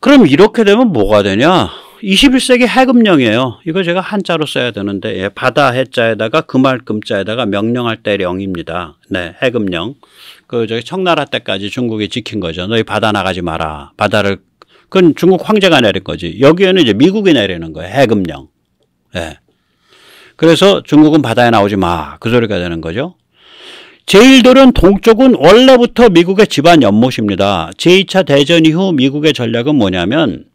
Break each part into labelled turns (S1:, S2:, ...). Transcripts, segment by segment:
S1: 그럼 이렇게 되면 뭐가 되냐? 21세기 해금령이에요. 이거 제가 한자로 써야 되는데, 예, 바다 해자에다가 금할금자에다가 명령할 때 령입니다. 네, 해금령. 저기 청나라 때까지 중국이 지킨 거죠. 너희 바다 나가지 마라. 그건 중국 황제가 내린 거지. 여기에는 이제 미국이 내리는 거예요. 해금령. 예. 그래서 중국은 바다에 나오지 마. 그 소리가 되는 거죠. 제1돌은 동쪽은 원래부터 미국의 집안 연못입니다. 제2차 대전 이후 미국의 전략은 뭐냐면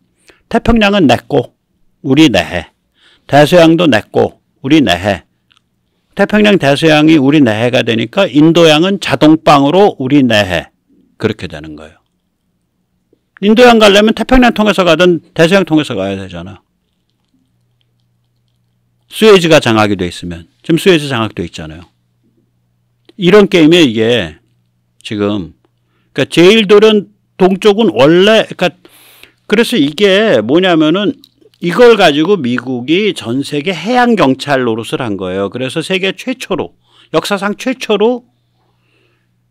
S1: 태평양은 냈고 우리 내해, 대서양도 냈고 우리 내해, 태평양 대서양이 우리 내해가 되니까 인도양은 자동방으로 우리 내해, 그렇게 되는 거예요. 인도양 가려면 태평양 통해서 가든 대서양 통해서 가야 되잖아. 수에즈가 장악이 돼 있으면. 지금 수에즈 장악돼 있잖아요. 이런 게임에 이게 지금, 그러니까 제1돌은 동쪽은 원래, 그래서 이게 뭐냐면은 이걸 가지고 미국이 전 세계 해양 경찰 노릇을 한 거예요. 그래서 세계 최초로, 역사상 최초로,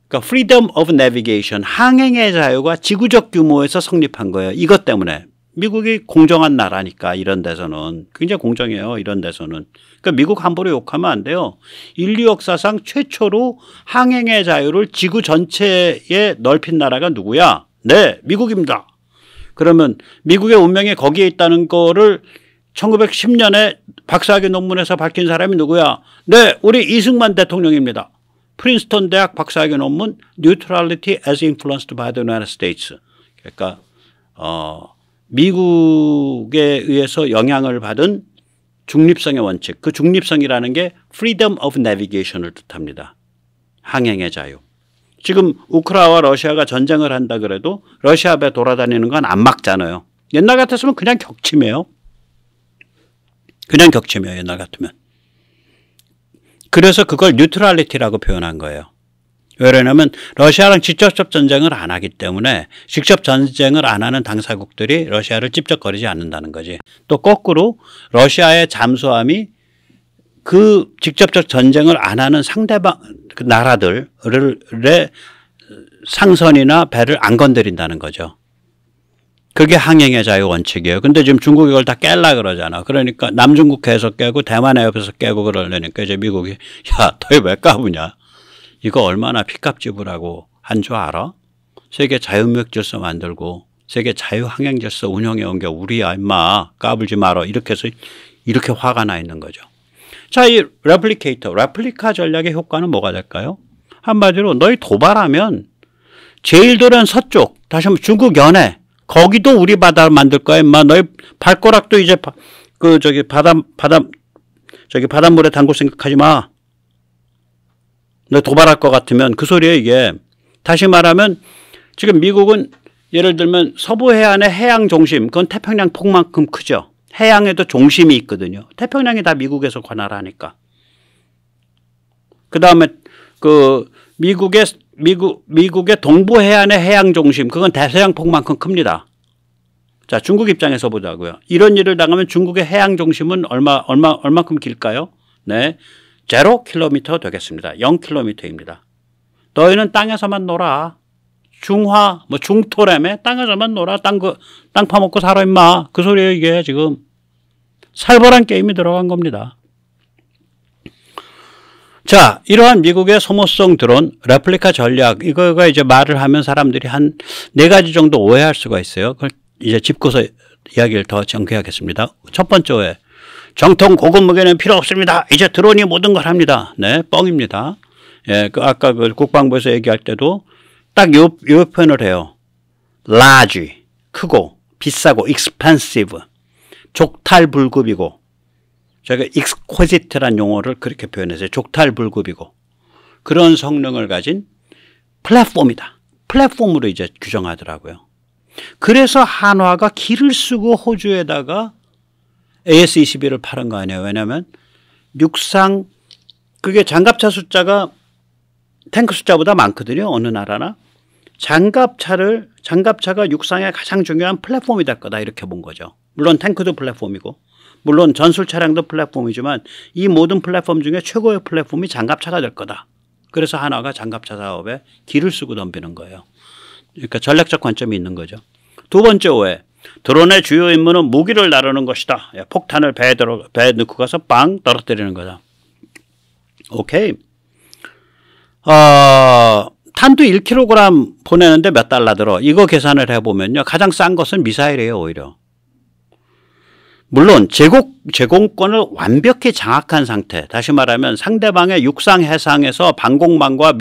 S1: 그러니까 Freedom of Navigation, 항행의 자유가 지구적 규모에서 성립한 거예요. 이것 때문에. 미국이 공정한 나라니까 이런 데서는. 굉장히 공정해요. 이런 데서는. 그러니까 미국 함부로 욕하면 안 돼요. 인류 역사상 최초로 항행의 자유를 지구 전체에 넓힌 나라가 누구야? 네, 미국입니다. 그러면 미국의 운명이 거기에 있다는 거를 1910년에 박사학위 논문에서 밝힌 사람이 누구야? 네, 우리 이승만 대통령입니다. 프린스턴 대학 박사학위 논문 Neutrality as Influenced by the United States. 그러니까 미국에 의해서 영향을 받은 중립성의 원칙. 그 중립성이라는 게 Freedom of Navigation을 뜻합니다. 항행의 자유. 지금 우크라이나와 러시아가 전쟁을 한다 그래도 러시아 배 돌아다니는 건 안 막잖아요. 옛날 같았으면 그냥 격침해요. 그냥 격침해요. 옛날 같으면. 그래서 그걸 뉴트럴리티라고 표현한 거예요. 왜냐하면 러시아랑 직접적 전쟁을 안 하기 때문에 직접 전쟁을 안 하는 당사국들이 러시아를 찝쩍거리지 않는다는 거지. 또 거꾸로 러시아의 잠수함이 그 직접적 전쟁을 안 하는 상대방 그 나라들의 상선이나 배를 안 건드린다는 거죠. 그게 항행의 자유 원칙이에요. 근데 지금 중국이 이걸 다 깰라 그러잖아. 그러니까 남중국해에서 깨고 대만 해협에서 깨고 그러려니까 이제 미국이 야, 너희 왜 까부냐? 이거 얼마나 피값 지불하고 한 줄 알아? 세계 자유무역 질서 만들고 세계 자유항행 질서 운영해 온 게 우리야 임마. 까불지 말어. 이렇게 해서 이렇게 화가 나 있는 거죠. 자, 이 레플리카 전략의 효과는 뭐가 될까요? 한마디로 너희 도발하면 제1돌은 서쪽, 다시 한번 중국 연해, 거기도 우리 바다 만들 거야 임마. 너희 발가락도 이제 바닷물에 담글 생각하지 마. 너 도발할 것 같으면 그 소리에 이게. 다시 말하면 지금 미국은 예를 들면 서부 해안의 해양 중심, 그건 태평양 폭만큼 크죠. 해양에도 중심이 있거든요. 태평양이 다 미국에서 관할하니까. 그 다음에 미국의 동부 해안의 해양 중심, 그건 대서양 폭만큼 큽니다. 자, 중국 입장에서 보자고요. 이런 일을 당하면 중국의 해양 중심은 얼마큼 길까요? 네. 0km 되겠습니다. 0km입니다. 너희는 땅에서만 놀아. 중토라며 땅에서만 놀아. 땅 파먹고 살아 임마. 그 소리예요 이게 지금. 살벌한 게임이 들어간 겁니다. 자, 이러한 미국의 소모성 드론 레플리카 전략, 이거가 이제 말을 하면 사람들이 한 4가지 정도 오해할 수가 있어요. 그걸 이제 짚고서 이야기를 더 정리하겠습니다. 첫 번째 오해. 정통 고급 무기는 필요 없습니다. 이제 드론이 모든 걸 합니다. 네, 뻥입니다. 예, 아까 국방부에서 얘기할 때도 딱 요 표현을 해요. large, 크고, 비싸고, expensive, 족탈불급이고, 제가 exquisite란 용어를 그렇게 표현했어요. 족탈불급이고, 그런 성능을 가진 플랫폼이다. 플랫폼으로 이제 규정하더라고요. 그래서 한화가 기를 쓰고 호주에다가 AS-21을 파는 거 아니에요. 왜냐하면 육상, 그게 장갑차 숫자가 탱크 숫자보다 많거든요. 어느 나라나. 장갑차가 육상의 가장 중요한 플랫폼이 될 거다. 이렇게 본 거죠. 물론 탱크도 플랫폼이고, 물론 전술 차량도 플랫폼이지만 이 모든 플랫폼 중에 최고의 플랫폼이 장갑차가 될 거다. 그래서 한화가 장갑차 사업에 기를 쓰고 덤비는 거예요. 그러니까 전략적 관점이 있는 거죠. 두 번째 오해. 드론의 주요 임무는 무기를 나르는 것이다. 폭탄을 배에 넣고 가서 빵 떨어뜨리는 거다. 오케이. 탄두 1kg 보내는데 몇 달러 들어. 이거 계산을 해보면요. 가장 싼 것은 미사일이에요. 오히려. 물론 제공권을 완벽히 장악한 상태. 다시 말하면 상대방의 육상 해상에서 방공망과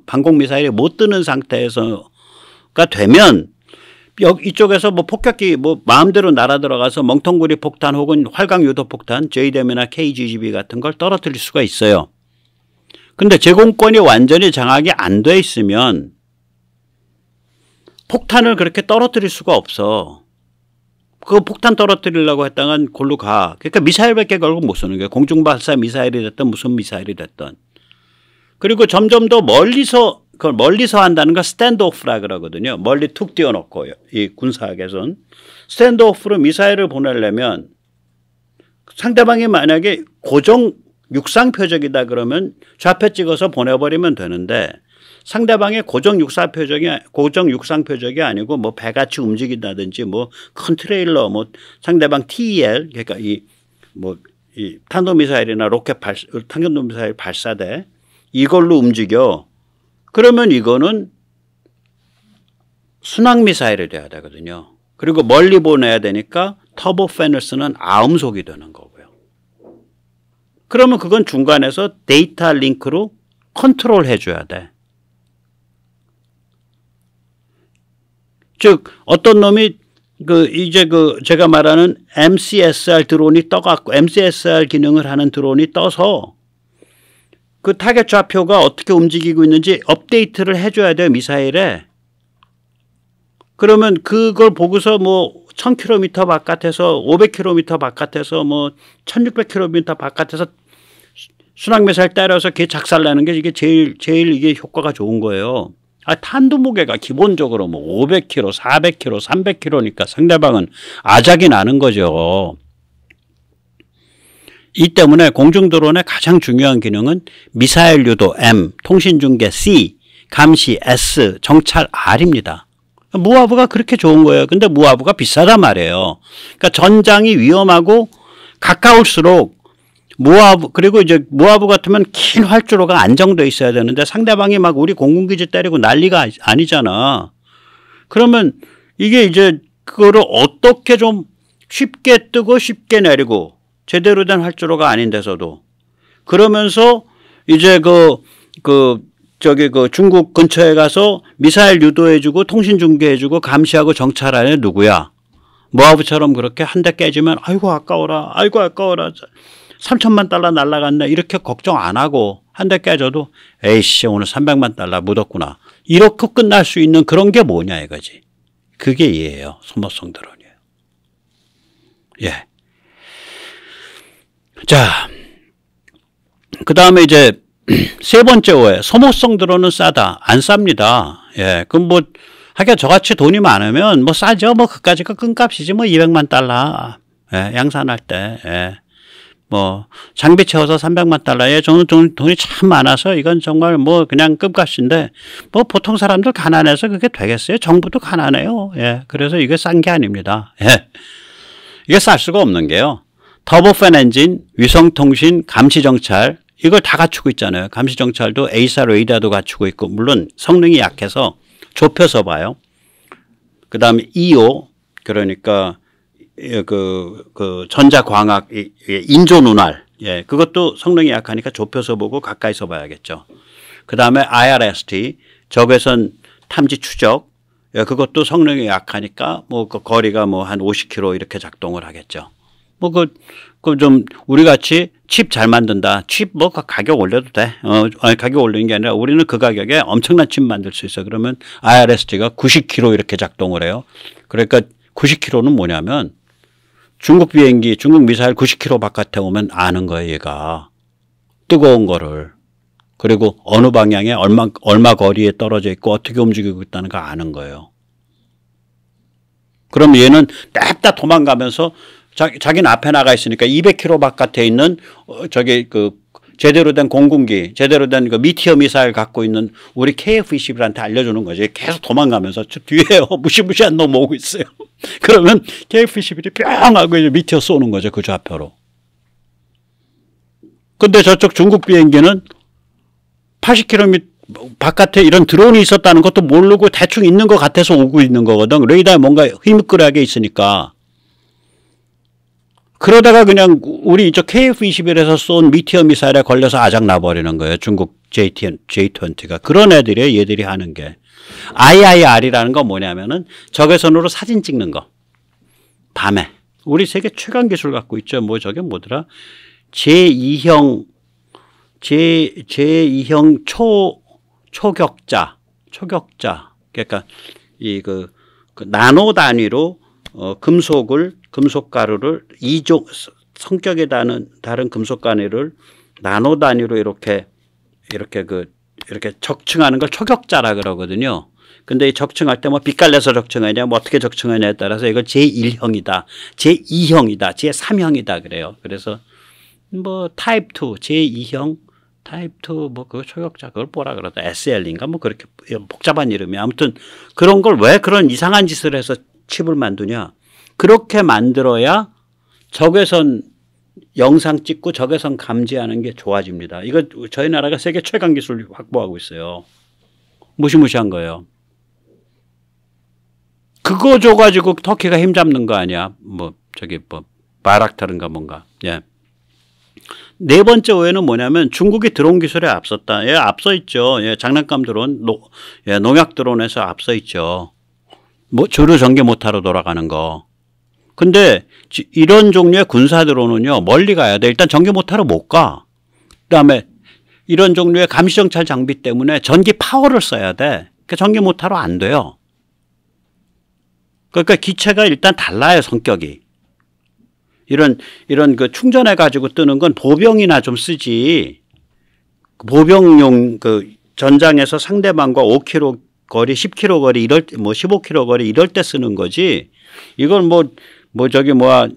S1: 방공 미사일이 못 뜨는 상태에서가 되면 이쪽에서 뭐 폭격기 뭐 마음대로 날아 들어가서 멍텅구리 폭탄 혹은 활강 유도 폭탄 JDAM이나 KGB 같은 걸 떨어뜨릴 수가 있어요. 근데 제공권이 완전히 장악이 안 돼 있으면 폭탄을 그렇게 떨어뜨릴 수가 없어. 그 폭탄 떨어뜨리려고 했다간 골로 가. 그러니까 미사일밖에 결국 못 쏘는 거예요. 공중발사 미사일이 됐든 무슨 미사일이 됐든. 그리고 점점 더 멀리서 그걸 멀리서 한다는 걸 스탠드오프라 그러거든요. 멀리 툭 띄워놓고요. 이 군사학에서는. 스탠드오프로 미사일을 보내려면 상대방이 만약에 고정 육상 표적이다 그러면 좌표 찍어서 보내버리면 되는데 상대방의 고정 육상 표적이 아니고 뭐 배같이 움직인다든지 뭐 큰 트레일러 뭐 상대방 TEL 그러니까 이 탄도미사일이나 탄도미사일 발사대 이걸로 움직여. 그러면 이거는 순항미사일이 돼야 되거든요. 그리고 멀리 보내야 되니까 터보팬을 쓰는 아음속이 되는 거고요. 그러면 그건 중간에서 데이터 링크로 컨트롤 해줘야 돼. 즉 어떤 놈이 제가 말하는 MCSR 드론이 떠갖고 MCSR 기능을 하는 드론이 떠서 그 타겟 좌표가 어떻게 움직이고 있는지 업데이트를 해줘야 돼요. 미사일에. 그러면 그걸 보고서 뭐 1000km 바깥에서 500km 바깥에서 뭐 1600km 바깥에서 순항미사일 때려서 걔 작살내는 게 이게 제일 이게 효과가 좋은 거예요. 탄두 무게가 기본적으로 뭐 500kg, 400kg, 300kg니까 상대방은 아작이 나는 거죠. 이 때문에 공중드론의 가장 중요한 기능은 미사일 유도 M, 통신중계 C, 감시 S, 정찰 R입니다. 무하브가 그렇게 좋은 거예요. 근데 무하브가 비싸단 말이에요. 그러니까 전장이 위험하고 가까울수록 그리고 이제 무하브 같으면 긴 활주로가 안정돼 있어야 되는데 상대방이 막 우리 공군기지 때리고 난리가 아니잖아. 그러면 이게 이제 그거를 어떻게 좀 쉽게 뜨고 쉽게 내리고 제대로 된 활주로가 아닌 데서도 그러면서 이제 중국 근처에 가서 미사일 유도해주고 통신 중계해주고 감시하고 정찰하는 누구야? 모하브처럼 그렇게 한 대 깨지면 아이고 아까워라 3천만 달러 날라갔네 이렇게 걱정 안 하고 한 대 깨져도 에이씨 오늘 300만 달러 묻었구나 이렇게 끝날 수 있는 그런 게 뭐냐 이거지. 그게 이해예요. 소모성 드론이에요. 예. 자, 그 다음에 이제 세 번째 오해. 소모성 드론은 싸다. 안 쌉니다. 예. 그럼 뭐, 하긴 저같이 돈이 많으면 뭐 싸죠. 뭐 그까지가 끈값이지 뭐 200만 달러. 예. 양산할 때. 예. 뭐, 장비 채워서 300만 달러에 저는 돈이 참 많아서 이건 정말 뭐 그냥 끈값인데 뭐 보통 사람들 가난해서 그게 되겠어요. 정부도 가난해요. 예. 그래서 이게 싼 게 아닙니다. 예. 이게 쌀 수가 없는 게요. 터보팬 엔진, 위성통신, 감시정찰 이걸 다 갖추고 있잖아요. 감시정찰도 A사 레이더도 갖추고 있고 물론 성능이 약해서 좁혀서 봐요. 그 다음에 EO 그러니까 전자광학 인조눈알 예, 그것도 성능이 약하니까 좁혀서 보고 가까이서 봐야겠죠. 그 다음에 IRST 적외선 탐지 추적 예, 그것도 성능이 약하니까 뭐 그 거리가 뭐 한 50km 이렇게 작동을 하겠죠. 뭐 좀 우리 같이 칩 잘 만든다. 칩 뭐 가격 올려도 돼. 가격 올리는 게 아니라 우리는 그 가격에 엄청난 칩 만들 수 있어. 그러면 IRST가 90km 이렇게 작동을 해요. 그러니까 90km는 뭐냐면 중국 비행기, 중국 미사일 90km 바깥에 오면 아는 거예요, 얘가. 뜨거운 거를. 그리고 어느 방향에 얼마 거리에 떨어져 있고 어떻게 움직이고 있다는 거 아는 거예요. 그럼 얘는 냅다 도망가면서 자기는 앞에 나가 있으니까 200km 바깥에 있는 제대로 된 공군기, 제대로 된 그 미티어 미사일 갖고 있는 우리 KF-21한테 알려주는 거지. 계속 도망가면서 저 뒤에 무시무시한 놈 오고 있어요. 그러면 KF-21이 뿅 하고 이제 미티어 쏘는 거죠. 그 좌표로. 근데 저쪽 중국 비행기는 80km 바깥에 이런 드론이 있었다는 것도 모르고 대충 있는 것 같아서 오고 있는 거거든. 레이더에 뭔가 희미끄하게 있으니까. 그러다가 그냥 우리 이쪽 KF-21에서 쏜 미티어 미사일에 걸려서 아작나버리는 거예요. 중국 J-20가. 그런 애들이에요. 얘들이 하는 게. IIR이라는 건 뭐냐면은 적외선으로 사진 찍는 거. 밤에. 우리 세계 최강 기술 갖고 있죠. 뭐 저게 뭐더라. 제2형 초격자. 그러니까 그 나노 단위로 금속 가루를 성격에 다른 금속 가루를 나노 단위로 이렇게 적층하는 걸 초격자라 그러거든요. 근데 이 적층할 때 뭐 빛깔내서 적층하냐, 뭐 어떻게 적층하냐에 따라서 이걸 제1형이다, 제2형이다, 제3형이다 그래요. 그래서 뭐 타입 2, 제2형, 타입 2 뭐 그 초격자 그걸 뭐라 그러다 SL인가 뭐 그렇게 복잡한 이름이 아무튼 그런 걸 왜 그런 이상한 짓을 해서 칩을 만드냐. 그렇게 만들어야 적외선 영상 찍고 적외선 감지하는 게 좋아집니다. 이거 저희 나라가 세계 최강 기술 확보하고 있어요. 무시무시한 거예요. 그거 줘가지고 터키가 힘 잡는 거 아니야. 뭐 저기 뭐 바락타른가 뭔가. 예. 네 번째 오해는 뭐냐면 중국이 드론 기술에 앞섰다. 예, 앞서 있죠. 예, 장난감 드론, 농약 드론에서 앞서 있죠. 뭐 주로 전기 모터로 돌아가는 거. 근데 이런 종류의 군사 드론은요 멀리 가야 돼. 일단 전기 모터로 못 가. 그다음에 이런 종류의 감시 정찰 장비 때문에 전기 파워를 써야 돼. 그러니까 전기 모터로 안 돼요. 그러니까 기체가 일단 달라요 성격이. 이런 그 충전해 가지고 뜨는 건 보병이나 좀 쓰지. 보병용 그 전장에서 상대방과 5km 거리, 10km 거리 이럴 뭐 15km 거리 이럴 때 쓰는 거지. 이건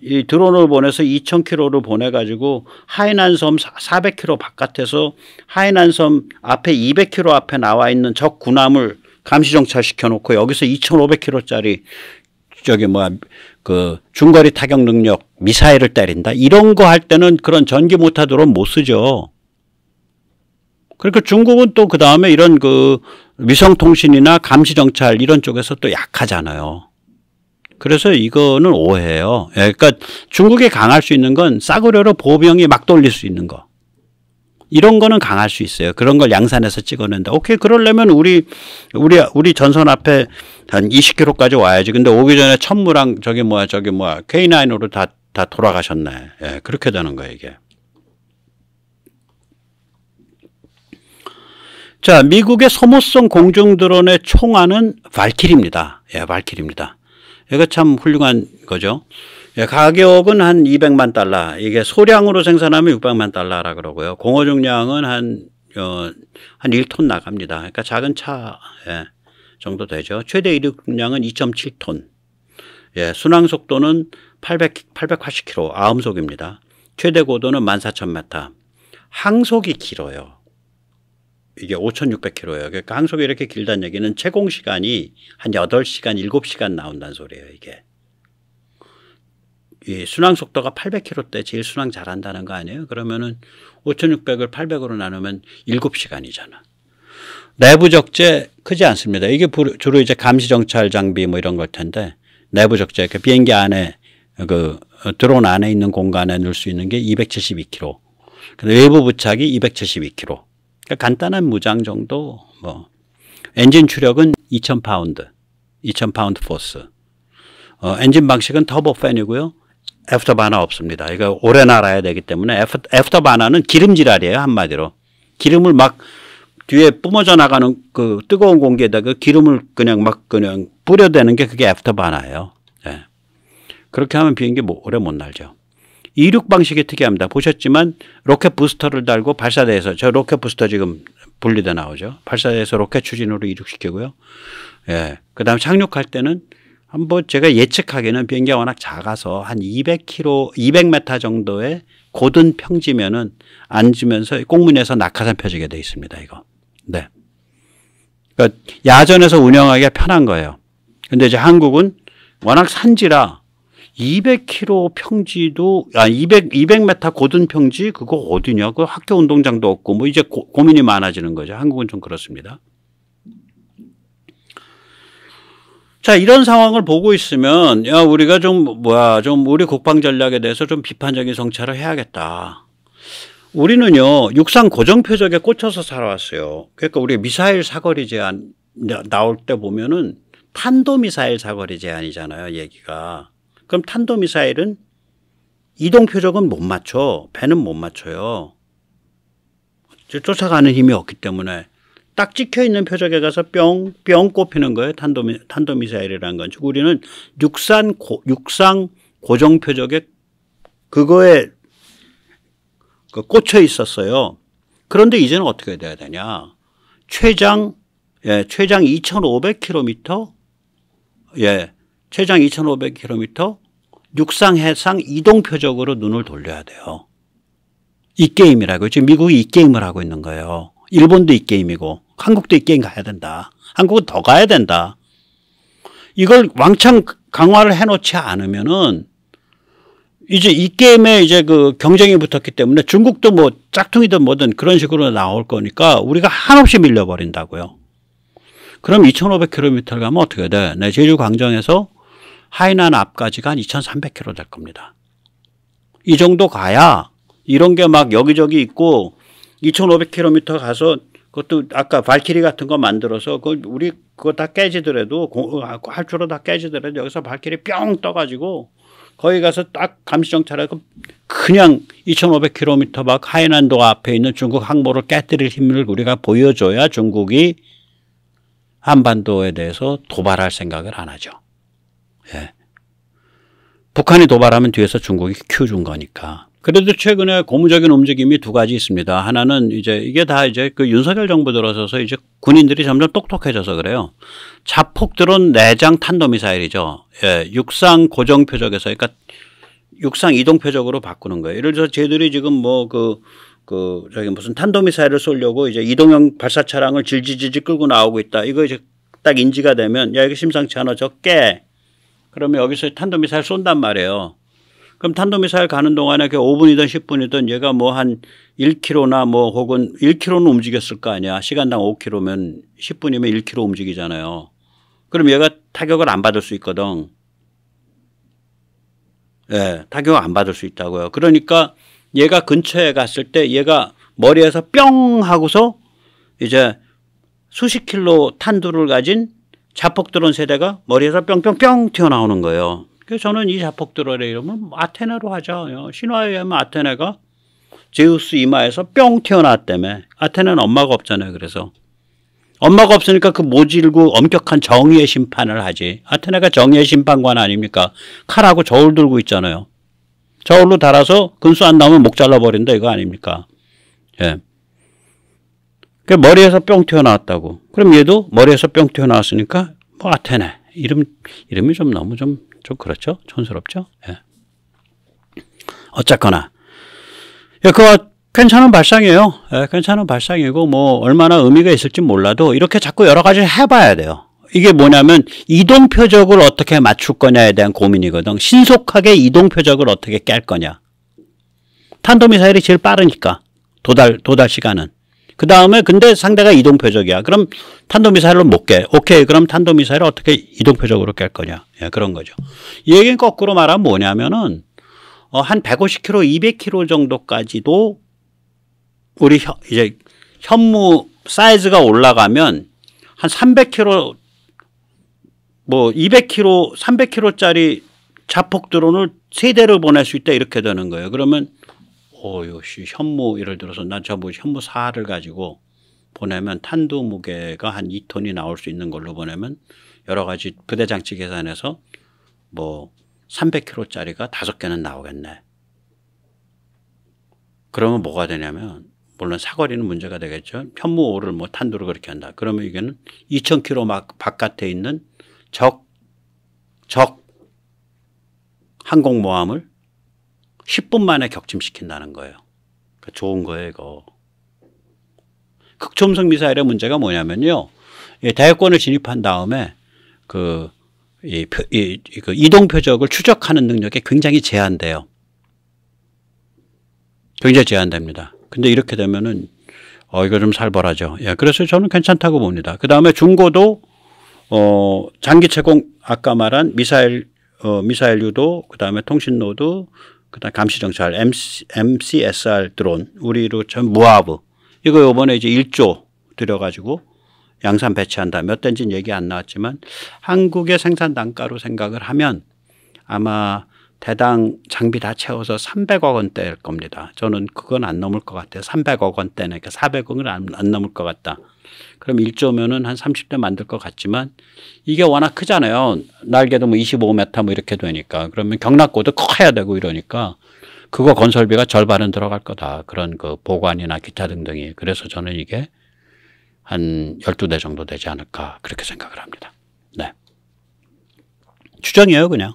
S1: 이 드론을 보내서 2,000km를 보내 가지고 하이난섬 400km 바깥에서 하이난섬 앞에 200km 앞에 나와 있는 적 군함을 감시 정찰 시켜 놓고 여기서 2,500km짜리 그 중거리 타격 능력 미사일을 때린다. 이런 거 할 때는 그런 전기 모터 드론 못 쓰죠. 그러니까 중국은 또 그 다음에 이런 그 위성통신이나 감시 정찰 이런 쪽에서 또 약하잖아요. 그래서 이거는 오해예요. 그러니까 중국이 강할 수 있는 건 싸구려로 보병이 막 돌릴 수 있는 거. 이런 거는 강할 수 있어요. 그런 걸 양산해서 찍어낸다. 오케이, 그러려면 우리 전선 앞에 한 20km까지 와야지. 근데 오기 전에 천무랑 K9으로 다 돌아가셨네. 예, 그렇게 되는 거예요, 이게. 자, 미국의 소모성 공중 드론의 총알은 발키리입니다. 예, 발키리입니다. 이거 참 훌륭한 거죠. 예, 가격은 한 200만 달러. 이게 소량으로 생산하면 600만 달러라 그러고요. 공허 중량은 한 1톤 나갑니다. 그러니까 작은 차 정도 되죠. 최대 이륙량은 2.7톤. 예, 순항 속도는 880km, 아음속입니다. 최대 고도는 14,000m. 항속이 길어요. 이게 5,600km예요. 그러니까 항속이 이렇게 길다는 얘기는 채공 시간이 한 8시간, 7시간 나온다는 소리예요, 이게. 이 순항 속도가 800km대 제일 순항 잘한다는 거 아니에요? 그러면은 5,600을 800으로 나누면 7시간이잖아. 내부 적재 크지 않습니다. 이게 주로 이제 감시 정찰 장비 뭐 이런 걸 텐데 내부 적재, 그 비행기 안에 그 드론 안에 있는 공간에 넣을 수 있는 게 272kg. 근데 외부 부착이 272kg. 그러니까 간단한 무장 정도 뭐 엔진 추력은 2,000파운드, 2,000파운드 포스. 엔진 방식은 터보팬이고요. 애프터바너 없습니다. 이거 오래 날아야 되기 때문에 애프터바너는 기름지랄이에요. 한마디로. 기름을 막 뒤에 뿜어져 나가는 그 뜨거운 공기에다가 기름을 그냥 뿌려대는 게 그게 애프터바너예요. 네. 그렇게 하면 비행기 오래 못 날죠. 이륙 방식이 특이합니다. 보셨지만 로켓 부스터를 달고 발사대에서 저 로켓 부스터 지금 분리돼 나오죠. 발사대에서 로켓 추진으로 이륙시키고요. 예. 그다음에 착륙할 때는 한번 제가 예측하기에는 비행기가 워낙 작아서 한 200km, 200m 정도의 고든 평지면은 앉으면서 꽁무니에서 낙하산 펴지게 돼 있습니다. 이거. 네. 그러니까 야전에서 운영하기가 편한 거예요. 근데 이제 한국은 워낙 산지라 200km 평지도, 200m 고든 평지? 그거 어디냐? 그 학교 운동장도 없고, 뭐 이제 고민이 많아지는 거죠. 한국은 좀 그렇습니다. 자, 이런 상황을 보고 있으면, 야, 우리가 좀 우리 국방 전략에 대해서 좀 비판적인 성찰을 해야겠다. 우리는요, 육상 고정 표적에 꽂혀서 살아왔어요. 그러니까 우리 미사일 사거리 제한 나올 때 보면은 탄도미사일 사거리 제한이잖아요, 얘기가. 그럼 탄도미사일은 이동 표적은 못 맞춰. 배는 못 맞춰요. 쫓아가는 힘이 없기 때문에 딱 찍혀 있는 표적에 가서 뿅 꼽히는 거예요. 탄도미사일이라는 건. 우리는 육상 고정 표적에 그거에 꽂혀 있었어요. 그런데 이제는 어떻게 돼야 되냐. 최장 2,500km, 최장 2,500km 육상 해상 이동 표적으로 눈을 돌려야 돼요. 이 게임이라고요. 지금 미국이 이 게임을 하고 있는 거예요. 일본도 이 게임이고 한국도 이 게임 가야 된다. 한국은 더 가야 된다. 이걸 왕창 강화를 해놓지 않으면은 이제 이 게임에 이제 그 경쟁이 붙었기 때문에 중국도 뭐 짝퉁이든 뭐든 그런 식으로 나올 거니까 우리가 한없이 밀려버린다고요. 그럼 2,500km를 가면 어떻게 돼? 네, 제주 광정에서 하이난 앞까지가 한 2,300km 될 겁니다. 이 정도 가야 이런 게 막 여기저기 있고 2,500km 가서 그것도 아까 발키리 같은 거 만들어서 우리 그거 다 깨지더라도 할주로 다 깨지더라도 여기서 발키리 뿅 떠가지고 거기 가서 딱 감시정찰하고 그냥 2,500km 밖 하이난도 앞에 있는 중국 항모를 깨뜨릴 힘을 우리가 보여줘야 중국이 한반도에 대해서 도발할 생각을 안 하죠. 예. 북한이 도발하면 뒤에서 중국이 큐 준 거니까. 그래도 최근에 고무적인 움직임이 두 가지 있습니다. 하나는 이제 이게 다 이제 그 윤석열 정부 들어서서 이제 군인들이 점점 똑똑해져서 그래요. 자폭드론 내장 탄도미사일이죠. 예, 육상 고정 표적에서 그러니까 육상 이동 표적으로 바꾸는 거예요. 예를 들어서 쟤들이 지금 뭐 저기 무슨 탄도미사일을 쏘려고 이제 이동형 발사 차량을 질질질 끌고 나오고 있다. 이거 이제 딱 인지가 되면 야, 이거 심상치 않아. 저 깨. 그러면 여기서 탄도미사일 쏜단 말이에요. 그럼 탄도미사일 가는 동안에 5분이든 10분이든 얘가 뭐 한 1km나 뭐 혹은 1km는 움직였을 거 아니야. 시간당 5km면 10분이면 1km 움직이잖아요. 그럼 얘가 타격을 안 받을 수 있거든. 예, 타격을 안 받을 수 있다고요. 그러니까 얘가 근처에 갔을 때 얘가 머리에서 뿅 하고서 이제 수십 킬로 탄두를 가진 자폭드론 세대가 머리에서 뿅뿅뿅 튀어나오는 거예요. 그래서 저는 이 자폭드론의 이름은 아테네로 하죠. 신화에 의하면 아테네가 제우스 이마에서 뿅 튀어나왔다며. 아테네는 엄마가 없잖아요. 그래서 엄마가 없으니까 그 모질고 엄격한 정의의 심판을 하지. 아테네가 정의의 심판관 아닙니까? 칼하고 저울 들고 있잖아요. 저울로 달아서 근수 안 나오면 목 잘라버린다 이거 아닙니까? 예. 그 머리에서 뿅 튀어나왔다고. 그럼 얘도 머리에서 뿅 튀어나왔으니까 뭐 아테네. 이름이 좀 너무 좀 그렇죠? 촌스럽죠? 예. 어쨌거나. 예, 그거 괜찮은 발상이에요. 예, 괜찮은 발상이고 뭐 얼마나 의미가 있을지 몰라도 이렇게 자꾸 여러 가지를 해봐야 돼요. 이게 뭐냐면 이동 표적을 어떻게 맞출 거냐에 대한 고민이거든. 신속하게 이동 표적을 어떻게 깰 거냐. 탄도미사일이 제일 빠르니까 도달 시간은. 그 다음에 근데 상대가 이동 표적이야. 그럼 탄도미사일로 못 깨. 오케이. 그럼 탄도미사일을 어떻게 이동 표적으로 깰 거냐. 예, 그런 거죠. 이 얘기는 거꾸로 말하면 뭐냐면은 한 150km, 200km 정도까지도 우리 이제 현무 사이즈가 올라가면 한 300km 뭐 200km, 300km짜리 자폭 드론을 3대를 보낼 수 있다 이렇게 되는 거예요. 그러면 역시 현무 예를 들어서 난 저 뭐 현무 4를 가지고 보내면 탄두 무게가 한 2톤이 나올 수 있는 걸로 보내면 여러 가지 부대 장치 계산해서 뭐 300kg짜리가 5개는 나오겠네. 그러면 뭐가 되냐면 물론 사거리는 문제가 되겠죠. 현무 5를 뭐 탄두로 그렇게 한다. 그러면 이게는 2000km 바깥에 있는 적 적 항공모함을 10분 만에 격침시킨다는 거예요. 그러니까 좋은 거예요, 이거. 극초음속 미사일의 문제가 뭐냐면요. 대역권을 진입한 다음에 그 이동 표적을 추적하는 능력이 굉장히 제한돼요. 굉장히 제한됩니다. 근데 이렇게 되면은 이거 좀 살벌하죠. 예, 그래서 저는 괜찮다고 봅니다. 그 다음에 중고도 장기 채공 아까 말한 미사일 유도, 그 다음에 통신 노드, 그 다음에 감시 정찰, MCSR 드론, 우리로 전 무하브 이거 이번에 이제 1조 들여가지고 양산 배치한다. 몇 대인지는 얘기 안 나왔지만 한국의 생산 단가로 생각을 하면 아마 대당 장비 다 채워서 300억 원대일 겁니다. 저는 그건 안 넘을 것 같아요. 300억 원대는 그러니까 400억은 안 넘을 것 같다. 그럼 1조면은 한 30대 만들 것 같지만 이게 워낙 크잖아요. 날개도 뭐 25m 뭐 이렇게 되니까. 그러면 경락고도 커야 되고 이러니까 그거 건설비가 절반은 들어갈 거다. 그런 그 보관이나 기타 등등이. 그래서 저는 이게 한 12대 정도 되지 않을까 그렇게 생각을 합니다. 네. 추정이에요, 그냥.